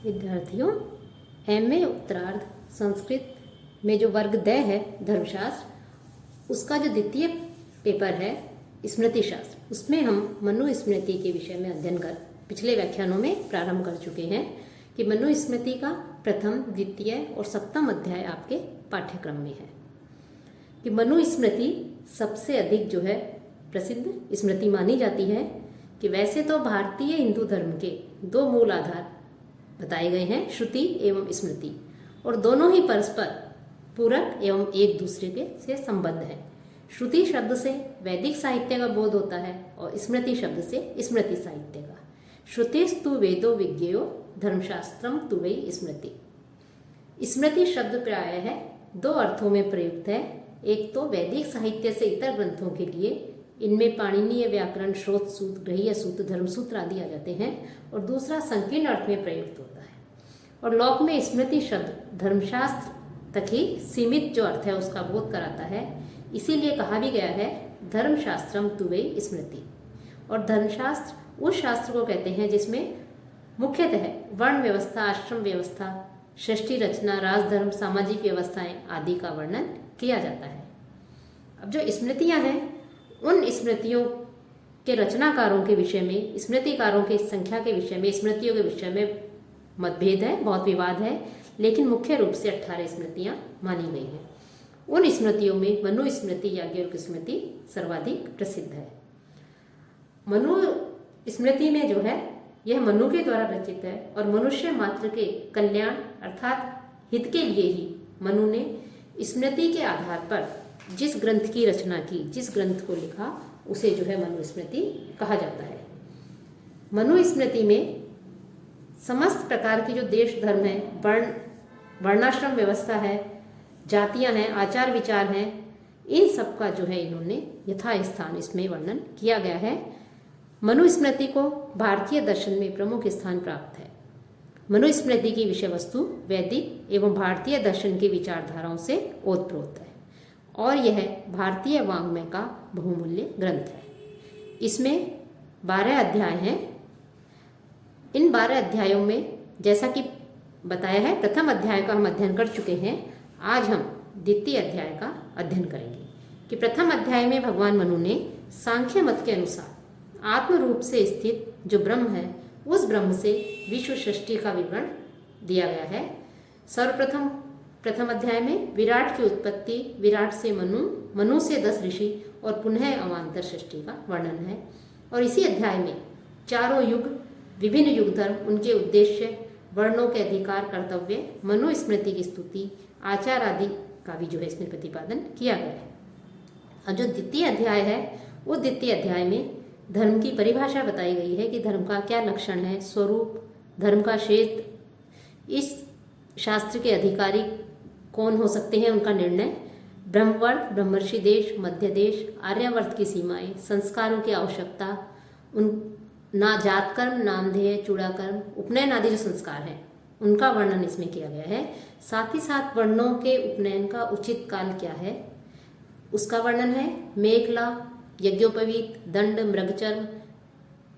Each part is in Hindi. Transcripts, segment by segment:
विद्यार्थियों, एमए उत्तरार्ध संस्कृत में जो वर्ग द है धर्मशास्त्र, उसका जो द्वितीय पेपर है स्मृति शास्त्र, उसमें हम मनुस्मृति के विषय में अध्ययन कर पिछले व्याख्यानों में प्रारंभ कर चुके हैं कि मनुस्मृति का प्रथम, द्वितीय और सप्तम अध्याय आपके पाठ्यक्रम में है। कि मनुस्मृति सबसे अधिक जो है प्रसिद्ध स्मृति मानी जाती है। कि वैसे तो भारतीय हिंदू धर्म के दो मूल आधार बताए गए हैं, श्रुति एवं स्मृति, और दोनों ही परस्पर पूरक एवं एक दूसरे के से संबद्ध है। श्रुति शब्द से वैदिक साहित्य का बोध होता है और स्मृति शब्द से स्मृति साहित्य का। श्रुतिस्तु वेदो विज्ञेयो धर्मशास्त्रम तु वै स्मृति। स्मृति शब्द प्रायः है दो अर्थों में प्रयुक्त है। एक तो वैदिक साहित्य से इतर ग्रंथों के लिए, इनमें पाणिनीय व्याकरण, स्रोत सूत्र, गृह्य सूत्र, धर्मसूत्र आदि आ जाते हैं, और दूसरा संकीर्ण अर्थ में प्रयुक्त होता है। और लोक में स्मृति शब्द धर्मशास्त्र तक ही सीमित जो अर्थ है उसका बोध कराता है। इसीलिए कहा भी गया है धर्मशास्त्रम तु वै स्मृति। और धर्मशास्त्र उस शास्त्र को कहते हैं जिसमें मुख्यतः वर्ण व्यवस्था, आश्रम व्यवस्था, सृष्टि रचना, राजधर्म, सामाजिक व्यवस्थाएं आदि का वर्णन किया जाता है। अब जो स्मृतियां हैं, उन स्मृतियों के रचनाकारों के विषय में, स्मृतिकारों की संख्या के विषय में, स्मृतियों के विषय में मतभेद है, बहुत विवाद है, लेकिन मुख्य रूप से 18 स्मृतियां मानी गई हैं। उन स्मृतियों में मनुस्मृति, याज्ञवल्क्य स्मृति सर्वाधिक प्रसिद्ध है। मनुस्मृति में जो है यह मनु के द्वारा रचित है और मनुष्य मात्र के कल्याण अर्थात हित के लिए ही मनु ने स्मृति के आधार पर जिस ग्रंथ की रचना की, जिस ग्रंथ को लिखा, उसे जो है मनुस्मृति कहा जाता है। मनुस्मृति में समस्त प्रकार की जो देश धर्म है, वर्णाश्रम व्यवस्था है, जातियां हैं, आचार विचार हैं, इन सब का जो है इन्होंने यथास्थान इसमें वर्णन किया गया है। मनुस्मृति को भारतीय दर्शन में प्रमुख स्थान प्राप्त है। मनुस्मृति की विषय वस्तु वैदिक एवं भारतीय दर्शन की विचारधाराओं से ओतप्रोत है और यह भारतीय वाङ्मय का बहुमूल्य ग्रंथ है। इसमें 12 अध्याय हैं। इन 12 अध्यायों में जैसा कि बताया है, प्रथम अध्याय का हम अध्ययन कर चुके हैं। आज हम द्वितीय अध्याय का अध्ययन करेंगे। कि प्रथम अध्याय में भगवान मनु ने सांख्य मत के अनुसार आत्म रूप से स्थित जो ब्रह्म है, उस ब्रह्म से विश्व सृष्टि का विवरण दिया गया है। सर्वप्रथम प्रथम अध्याय में विराट की उत्पत्ति, विराट से मनु, मनु से 10 ऋषि और पुनः अवान्तर सृष्टि का वर्णन है। और इसी अध्याय में चारों युग, विभिन्न युग धर्म, उनके उद्देश्य, वर्णों के अधिकार, कर्तव्य, मनुस्मृति की स्तुति, आचार आदि का भी जो है इसमें प्रतिपादन किया गया है। अब जो द्वितीय अध्याय है, उस द्वितीय अध्याय में धर्म की परिभाषा बताई गई है कि धर्म का क्या लक्षण है, स्वरूप, धर्म का क्षेत्र, इस शास्त्र के अधिकारी कौन हो सकते हैं, उनका निर्णय, ब्रह्मवर्त, ब्रह्मर्षि देश, मध्य देश, आर्यावर्त की सीमाएं, संस्कारों की आवश्यकता, उन ना जात कर्म, नामधेय, चूड़ाकर्म, उपनयन आदि जो संस्कार हैं, उनका वर्णन इसमें किया गया है। साथ ही साथ वर्णों के उपनयन का उचित काल क्या है, उसका वर्णन है। मेखला, यज्ञोपवीत, दंड, मृगचर्म,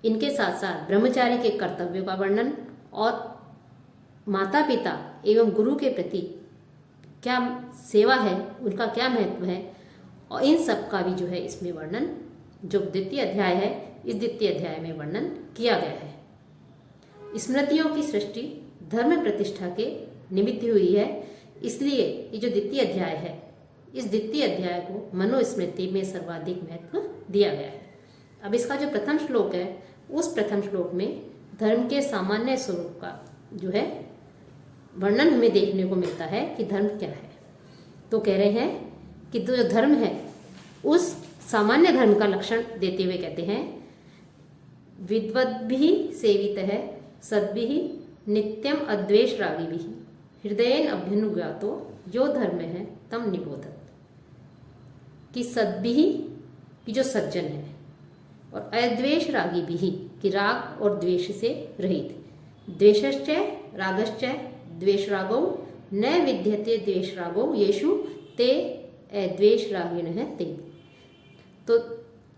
इनके साथ साथ ब्रह्मचारी के कर्तव्यों का वर्णन और माता पिता एवं गुरु के प्रति क्या सेवा है, उनका क्या महत्व है, और इन सब का भी जो है इसमें वर्णन, जो द्वितीय अध्याय है, इस द्वितीय अध्याय में वर्णन किया गया है। स्मृतियों की सृष्टि धर्म प्रतिष्ठा के निमित्त हुई है, इसलिए ये जो द्वितीय अध्याय है, इस द्वितीय अध्याय को मनुस्मृति में सर्वाधिक महत्व दिया गया है। अब इसका जो प्रथम श्लोक है, उस प्रथम श्लोक में धर्म के सामान्य स्वरूप का जो है वर्णन हमें देखने को मिलता है कि धर्म क्या है। तो कह रहे हैं कि जो धर्म है, उस सामान्य धर्म का लक्षण देते हुए कहते हैं, विद्वद्भिः सेवितः सद्भिः नित्यम अद्वेष रागिभिः हृदयेन अभ्यनुज्ञातो यो धर्म है तम निबोधत। कि सद्भिः की जो सज्जन है, और अद्वेष रागिभिः की राग और द्वेष से रहित, द्वेषश्च रागश्च द्वेषरागौ न विद्यते द्वेषरागौ येषु ते अद्वेष रागिणः ते। तो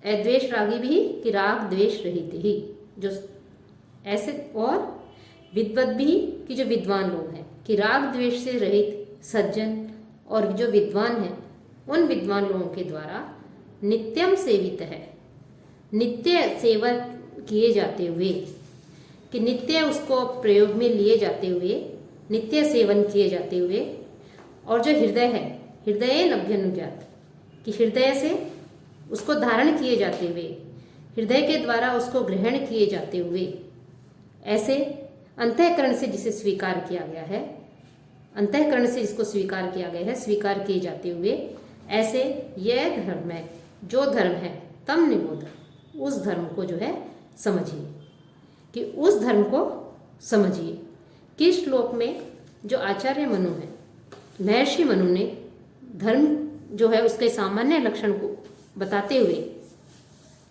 अद्वेष रागी भी कि राग द्वेष रहित ही, जो ऐसे, और विद्वद्भी कि जो विद्वान लोग हैं, कि राग द्वेष से रहित सज्जन और जो विद्वान हैं उन विद्वान लोगों के द्वारा नित्यम सेवित है, नित्य सेवा किए जाते हुए, कि नित्य उसको प्रयोग में लिए जाते हुए, नित्य सेवन किए जाते हुए, और जो हृदय है, हृदय नभ्यनुज्ञात, कि हृदय से उसको धारण किए जाते हुए, हृदय के द्वारा उसको ग्रहण किए जाते हुए, ऐसे अंतःकरण से जिसे स्वीकार किया गया है, अंतःकरण से जिसको स्वीकार किया गया है, स्वीकार किए जाते हुए, ऐसे यह धर्म है, जो धर्म है तम निबोध, उस धर्म को जो है समझिए, कि उस धर्म को समझिए। किस श्लोक में जो आचार्य मनु है, महर्षि मनु ने धर्म जो है उसके सामान्य लक्षण को बताते हुए,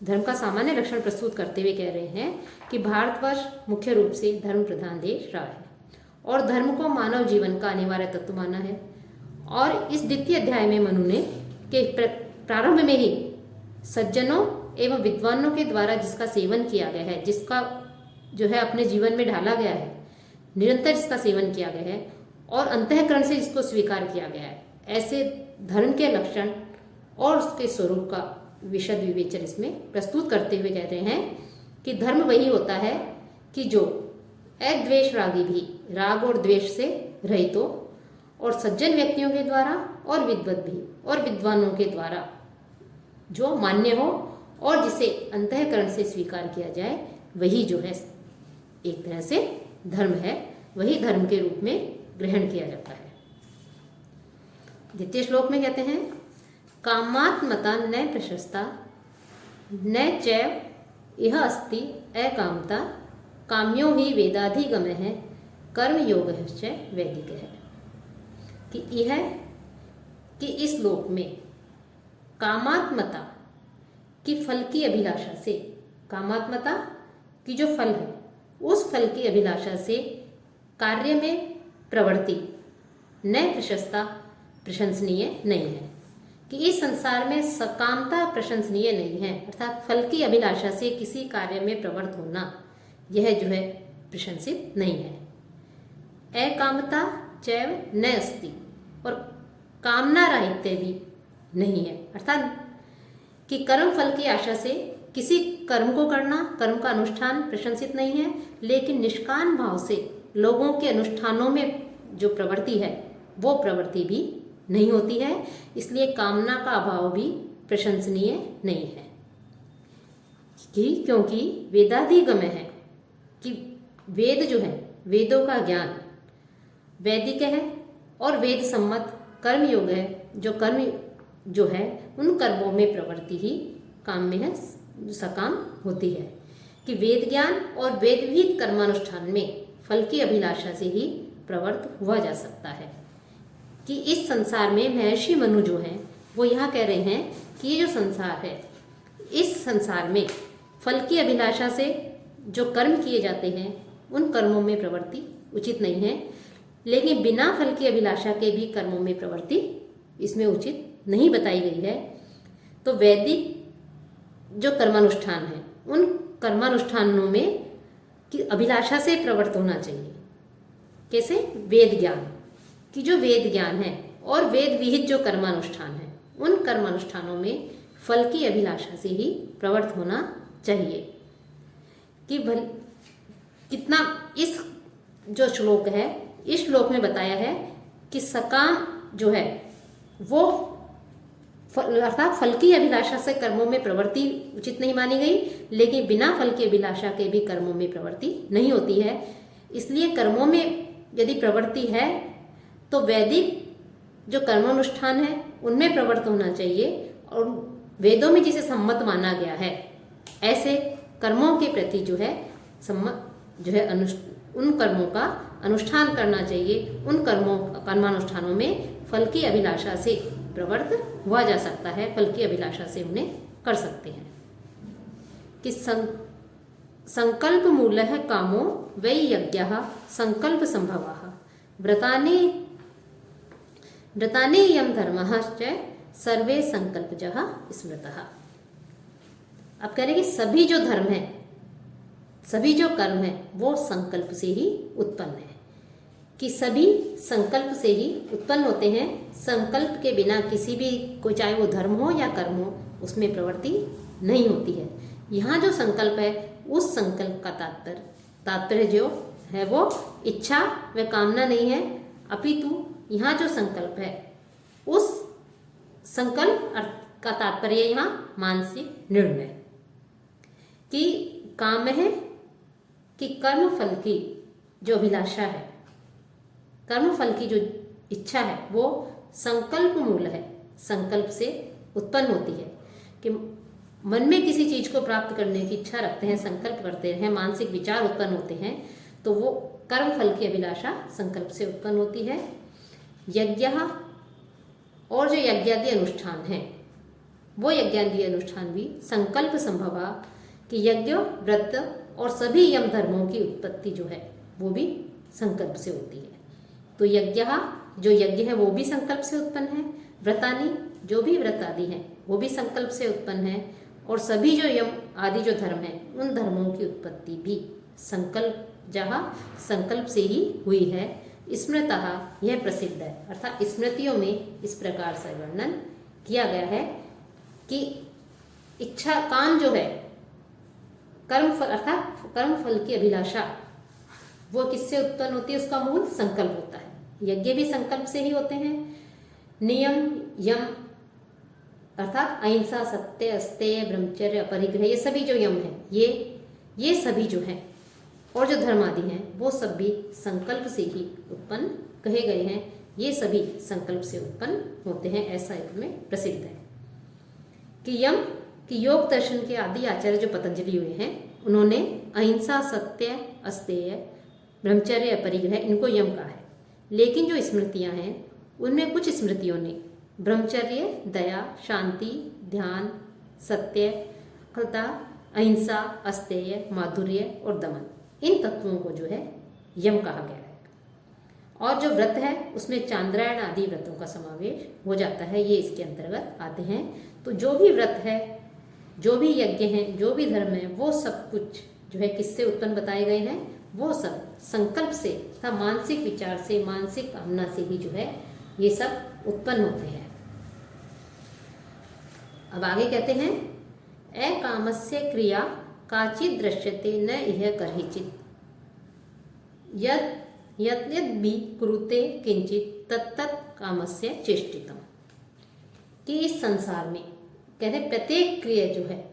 धर्म का सामान्य लक्षण प्रस्तुत करते हुए कह रहे हैं कि भारतवर्ष मुख्य रूप से धर्म प्रधान देश रहा है और धर्म को मानव जीवन का अनिवार्य तत्व माना है। और इस द्वितीय अध्याय में मनु ने के प्रारंभ में ही सज्जनों एवं विद्वानों के द्वारा जिसका सेवन किया गया है, जिसका जो है अपने जीवन में ढाला गया है, निरंतर जिसका सेवन किया गया है और अंतःकरण से जिसको स्वीकार किया गया है, ऐसे धर्म के लक्षण और उसके स्वरूप का विशद विवेचन इसमें प्रस्तुत करते हुए कहते हैं कि धर्म वही होता है कि जो अद्वेष रागी भी, राग और द्वेष से रहित हो, और सज्जन व्यक्तियों के द्वारा और विद्वत भी और विद्वानों के द्वारा जो मान्य हो और जिसे अंतःकरण से स्वीकार किया जाए, वही जो है एक तरह से धर्म है, वही धर्म के रूप में ग्रहण किया जाता है। द्वितीय श्लोक में कहते हैं कामात्मता न प्रशस्ता न चैव इह अस्ति अकामता काम्यो ही वेदाधिगम है कर्म योग वैदिक है। कि यह कि इस श्लोक में कामात्मता की फल की अभिलाषा से, कामात्मता की जो फल है उस फल की अभिलाषा से कार्य में प्रवृत्ति न प्रशस्ता, प्रशंसनीय नहीं है, कि इस संसार में सकामता प्रशंसनीय नहीं है, अर्थात फल की अभिलाषा से किसी कार्य में प्रवृत्त होना यह जो है प्रशंसित नहीं है। अकामता चैव न अस्ति, और कामना राहित्य भी नहीं है, अर्थात कि कर्म फल की आशा से किसी कर्म को करना, कर्म का अनुष्ठान प्रशंसित नहीं है, लेकिन निष्काम भाव से लोगों के अनुष्ठानों में जो प्रवृत्ति है वो प्रवृत्ति भी नहीं होती है, इसलिए कामना का अभाव भी प्रशंसनीय नहीं है। क्योंकि वेदाधिगम है, कि वेद जो है, वेदों का ज्ञान वैदिक है और वेद सम्मत कर्म योग है, जो कर्म जो है उन कर्मों में प्रवृत्ति ही काम में है, सकाम होती है, कि वेद ज्ञान और वेद विहित कर्मानुष्ठान में फल की अभिलाषा से ही प्रवृत्त हुआ जा सकता है। कि इस संसार में महर्षि मनु जो हैं वो यहाँ कह रहे हैं कि ये जो संसार है, इस संसार में फल की अभिलाषा से जो कर्म किए जाते हैं उन कर्मों में प्रवृत्ति उचित नहीं है, लेकिन बिना फल की अभिलाषा के भी कर्मों में प्रवृत्ति इसमें उचित नहीं बताई गई है। तो वैदिक जो कर्मानुष्ठान है उन कर्मानुष्ठानों में की अभिलाषा से प्रवृत्त होना चाहिए। कैसे? वेद ज्ञान, कि जो वेद ज्ञान है और वेद विहित जो कर्मानुष्ठान है उन कर्मानुष्ठानों में फल की अभिलाषा से ही प्रवृत्त होना चाहिए। कि कितना इस जो श्लोक है, इस श्लोक में बताया है कि सकाम जो है वो अर्थात फल की अभिलाषा से कर्मों में प्रवृत्ति उचित नहीं मानी गई, लेकिन बिना फल की अभिलाषा के भी कर्मों में प्रवृत्ति नहीं होती है। इसलिए कर्मों में यदि प्रवृत्ति है तो वैदिक जो कर्मानुष्ठान है उनमें प्रवृत्त होना चाहिए, और वेदों में जिसे सम्मत माना गया है ऐसे कर्मों के प्रति जो है सम्मत जो है उन कर्मों का अनुष्ठान करना चाहिए। उन कर्मानुष्ठानों में फल की अभिलाषा से प्रवृत्त हुआ जा सकता है, फल की अभिलाषा से उन्हें कर सकते हैं। कि संकल्प मूलः कामो वै यज्ञः संकल्प संभवः व्रतानि यम धर्मः च सर्वे संकल्पजः स्मृतः। अब कह रहे कि सभी जो धर्म है सभी जो कर्म है वो संकल्प से ही उत्पन्न है, कि सभी संकल्प से ही उत्पन्न होते हैं। संकल्प के बिना किसी भी कोई, चाहे वो धर्म हो या कर्म हो, उसमें प्रवृत्ति नहीं होती है। यहाँ जो संकल्प है उस संकल्प का तात्पर्य जो है वो इच्छा व कामना नहीं है, अपितु यहाँ जो संकल्प है उस संकल्प का तात्पर्य यहाँ मानसिक निर्णय, कि काम है कि कर्म फल की जो अभिलाषा है, कर्म फल की जो इच्छा है वो संकल्प मूल है, संकल्प से उत्पन्न होती है। कि मन में किसी चीज को प्राप्त करने की इच्छा रखते हैं, संकल्प करते हैं, मानसिक विचार उत्पन्न होते हैं, तो वो कर्म फल की अभिलाषा संकल्प से उत्पन्न होती है। यज्ञ और जो यज्ञादि अनुष्ठान है वो यज्ञादि अनुष्ठान भी संकल्प संभवा, कि यज्ञ व्रत और सभी यम धर्मों की उत्पत्ति जो है वो भी संकल्प से होती है। तो यज्ञ जो यज्ञ है वो भी संकल्प से उत्पन्न है, व्रतानि जो भी व्रत आदि हैं वो भी संकल्प से उत्पन्न है, और सभी जो यम आदि जो धर्म है उन धर्मों की उत्पत्ति भी संकल्प से ही हुई है। स्मृतः यह प्रसिद्ध है, अर्थात स्मृतियों में इस प्रकार से वर्णन किया गया है कि इच्छा काम जो है कर्म फल, अर्थात कर्म फल की अभिलाषा वो किससे उत्पन्न होती है, उसका मूल संकल्प होता है। यज्ञ भी संकल्प से ही होते हैं। नियम यम अर्थात अहिंसा, सत्य, अस्तेय, ब्रह्मचर्य, अपरिग्रह, ये सभी जो यम है ये सभी जो हैं और जो धर्म आदि हैं वो सब भी संकल्प से ही उत्पन्न कहे गए हैं। ये सभी संकल्प से उत्पन्न होते हैं, ऐसा इसमें प्रसिद्ध है। कि यम कि योग दर्शन के आदि आचार्य जो पतंजलि हुए हैं उन्होंने अहिंसा, सत्य, अस्तेय, ब्रह्मचर्य, अपरिग्रह इनको यम कहा है। लेकिन जो स्मृतियां हैं उनमें कुछ स्मृतियों ने ब्रह्मचर्य, दया, शांति, ध्यान, सत्य, खलता, अहिंसा, अस्तेय, माधुर्य और दमन, इन तत्वों को जो है यम कहा गया है। और जो व्रत है उसमें चांद्रायण आदि व्रतों का समावेश हो जाता है, ये इसके अंतर्गत आते हैं। तो जो भी व्रत है, जो भी यज्ञ हैं, जो भी धर्म है, वो सब कुछ जो है किससे उत्पन्न बताए गए हैं, वो सब संकल्प से तथा मानसिक विचार से, मानसिक कामना से ही जो है ये सब उत्पन्न होते हैं। अब आगे कहते हैं, अकामस्य क्रिया काचित दृश्यते न इह करहिचित यद भी कुरुते किंचित तत्तत् कामस्य चेष्टितम। कि इस संसार में कहते प्रत्येक क्रिया जो है,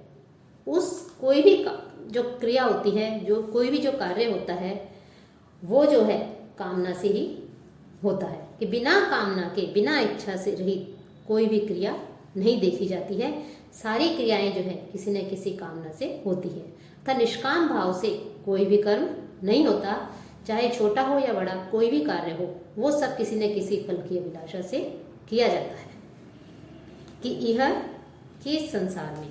उस कोई भी जो क्रिया होती है, जो कोई भी जो कार्य होता है वो जो है कामना से ही होता है। कि बिना कामना के, बिना इच्छा से रहित कोई भी क्रिया नहीं देखी जाती है। सारी क्रियाएं जो है किसी न किसी कामना से होती है। तथा निष्काम भाव से कोई भी कर्म नहीं होता, चाहे छोटा हो या बड़ा, कोई भी कार्य हो वो सब किसी न किसी फल की अभिलाषा से किया जाता है। कि यह कि इस संसार में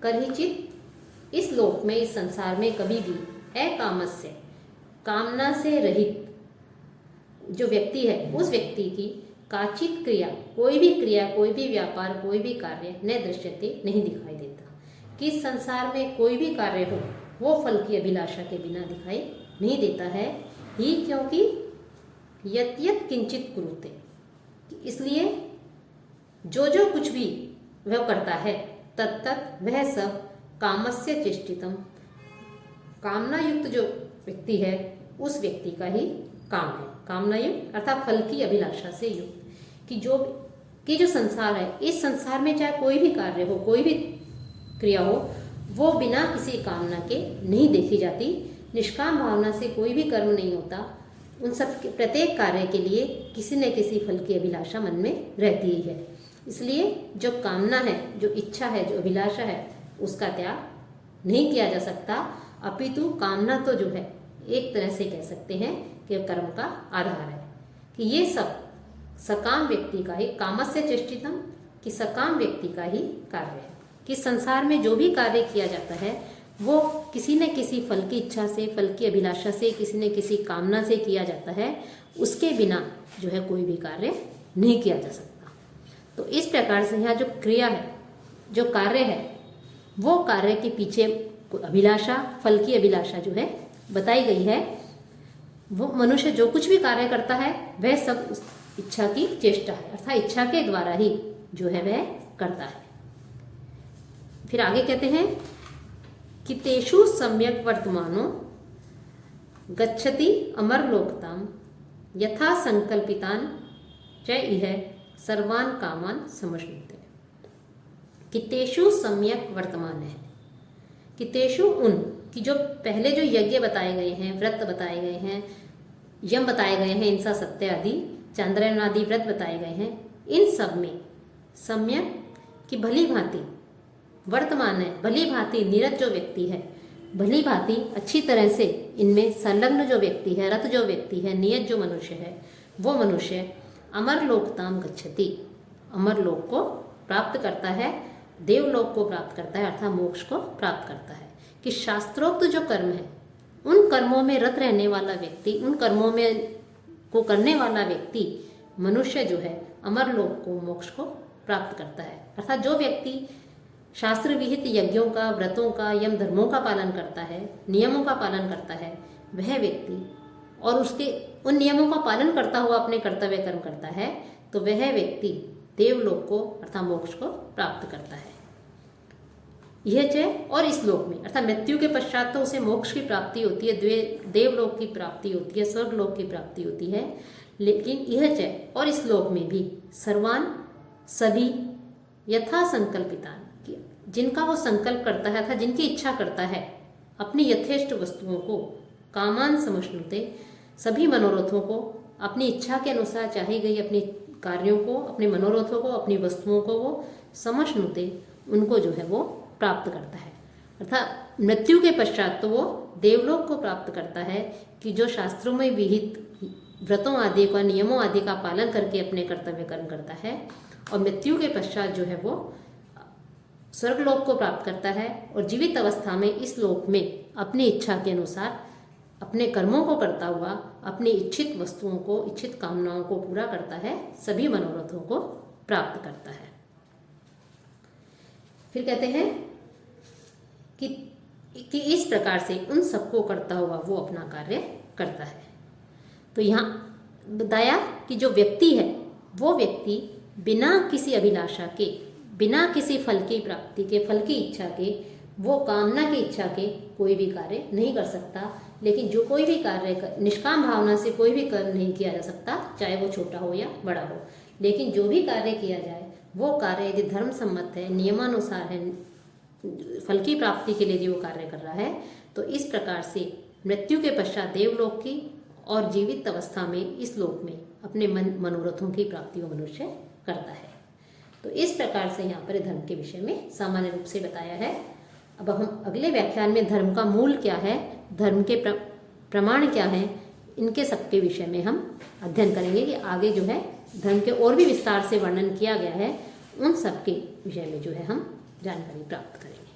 करहिचित, इस लोक में, इस संसार में कभी भी अकामस्य, कामना से रहित जो व्यक्ति है उस व्यक्ति की काचित क्रिया, कोई भी क्रिया, कोई भी व्यापार, कोई भी कार्य न दृश्यते, नहीं दिखाई देता। कि इस संसार में कोई भी कार्य हो वो फल की अभिलाषा के बिना दिखाई नहीं देता है ही, क्योंकि यत यत किंचित कुरुते, इसलिए जो जो कुछ भी वह करता है तत्तत् वह सब कामस्य चेष्टितम, कामना युक्त जो व्यक्ति है उस व्यक्ति का ही काम है। कामना युक्त अर्थात फल की अभिलाषा से युक्त। कि जो संसार है, इस संसार में चाहे कोई भी कार्य हो, कोई भी क्रिया हो, वो बिना किसी कामना के नहीं देखी जाती। निष्काम भावना से कोई भी कर्म नहीं होता। उन सब प्रत्येक कार्य के लिए किसी न किसी फल की अभिलाषा मन में रहती ही है। इसलिए जो कामना है, जो इच्छा है, जो अभिलाषा है, उसका त्याग नहीं किया जा सकता। अपितु कामना तो जो है एक तरह से कह सकते हैं कि कर्म का आधार है। कि ये सब सकाम व्यक्ति का ही, कामस्य चेष्टितम, कि सकाम व्यक्ति का ही कार्य है। कि संसार में जो भी कार्य किया जाता है वो किसी न किसी फल की इच्छा से, फल की अभिलाषा से, किसी न किसी कामना से किया जाता है। उसके बिना जो है कोई भी कार्य नहीं किया जा सकता। तो इस प्रकार से यहाँ जो क्रिया है, जो कार्य है, वो कार्य के पीछे अभिलाषा, फल की अभिलाषा जो है बताई गई है। वो मनुष्य जो कुछ भी कार्य करता है वह सब इच्छा की चेष्टा है, अर्थात इच्छा के द्वारा ही जो है वह करता है। फिर आगे कहते हैं कि तेषु सम्यक वर्तमानो गच्छति अमरलोकताम यथा संकल्पितान च इह सर्वान कामान समश्नुते। कि तेषु सम्यक वर्तमान है, कि तेषु उन कि जो पहले जो यज्ञ बताए गए हैं, व्रत बताए गए हैं, यम बताए गए हैं, इंसा सत्य आदि चांद्रायण आदि व्रत बताए गए हैं, इन सब में सम्यक की भली भांति वर्तमान है, भली भांति निरत जो व्यक्ति है, भली भांति अच्छी तरह से इनमें संलग्न जो व्यक्ति है, रत जो व्यक्ति है, नियत जो मनुष्य है, वो मनुष्य अमरलोकताम गच्छति, अमरलोक को प्राप्त करता है, देवलोक को प्राप्त करता है, अर्थात मोक्ष को प्राप्त करता है। कि शास्त्रोक्त जो कर्म है उन कर्मों में रत रहने वाला व्यक्ति, उन कर्मों में को करने वाला व्यक्ति मनुष्य जो है अमरलोक को, मोक्ष को प्राप्त करता है। अर्थात जो व्यक्ति शास्त्र विहित यज्ञों का, व्रतों का, यम धर्मों का पालन करता है, नियमों का पालन करता है, वह व्यक्ति और उसके उन नियमों का पालन करता हुआ अपने कर्तव्य कर्म करता है, तो वह व्यक्ति देवलोक को अर्थात मोक्ष को प्राप्त करता है। यह च और इस लोक में अर्थात मृत्यु के पश्चात तो उसे मोक्ष की प्राप्ति होती है, देवलोक की प्राप्ति होती है, स्वर्गलोक की प्राप्ति होती है, लेकिन यह च और इस लोक में भी सर्वान सभी यथा संकल्पितान, जिनका वो संकल्प करता है अर्थात जिनकी इच्छा करता है, अपनी यथेष्ट वस्तुओं को कामान समश्नुते, सभी मनोरथों को अपनी इच्छा के अनुसार चाही गई अपनी कार्यों को, अपने मनोरथों को, अपनी वस्तुओं को वो समश्नुते, उनको जो है वो प्राप्त करता है। अर्थात मृत्यु के पश्चात तो वो देवलोक को प्राप्त करता है कि जो शास्त्रों में विहित व्रतों आदि का, नियमों आदि का पालन करके अपने कर्तव्य कर्म करता है, और मृत्यु के पश्चात जो है वो स्वर्गलोक को प्राप्त करता है, और जीवित अवस्था में इस लोक में अपनी इच्छा के अनुसार अपने कर्मों को करता हुआ अपनी इच्छित वस्तुओं को, इच्छित कामनाओं को पूरा करता है, सभी मनोरथों को प्राप्त करता है। फिर कहते हैं कि इस प्रकार से उन सबको करता हुआ वो अपना कार्य करता है। तो यहाँ बताया कि जो व्यक्ति है वो व्यक्ति बिना किसी अभिलाषा के, बिना किसी फल की प्राप्ति के, फल की इच्छा के, वो कामना की इच्छा के कोई भी कार्य नहीं कर सकता। लेकिन जो कोई भी कार्य निष्काम भावना से कोई भी कर्म नहीं किया जा सकता, चाहे वो छोटा हो या बड़ा हो, लेकिन जो भी कार्य किया जाए वो कार्य यदि धर्म सम्मत है, नियमानुसार है, फल की प्राप्ति के लिए यदि वो कार्य कर रहा है, तो इस प्रकार से मृत्यु के पश्चात देवलोक की और जीवित अवस्था में इस लोक में अपने मनोरथों की प्राप्ति को मनुष्य करता है। तो इस प्रकार से यहाँ पर धर्म के विषय में सामान्य रूप से बताया है। अब हम अगले व्याख्यान में धर्म का मूल क्या है, धर्म के प्रमाण क्या हैं, इनके सबके विषय में हम अध्ययन करेंगे कि आगे जो है धर्म के और भी विस्तार से वर्णन किया गया है, उन सब के विषय में जो है हम जानकारी प्राप्त करेंगे।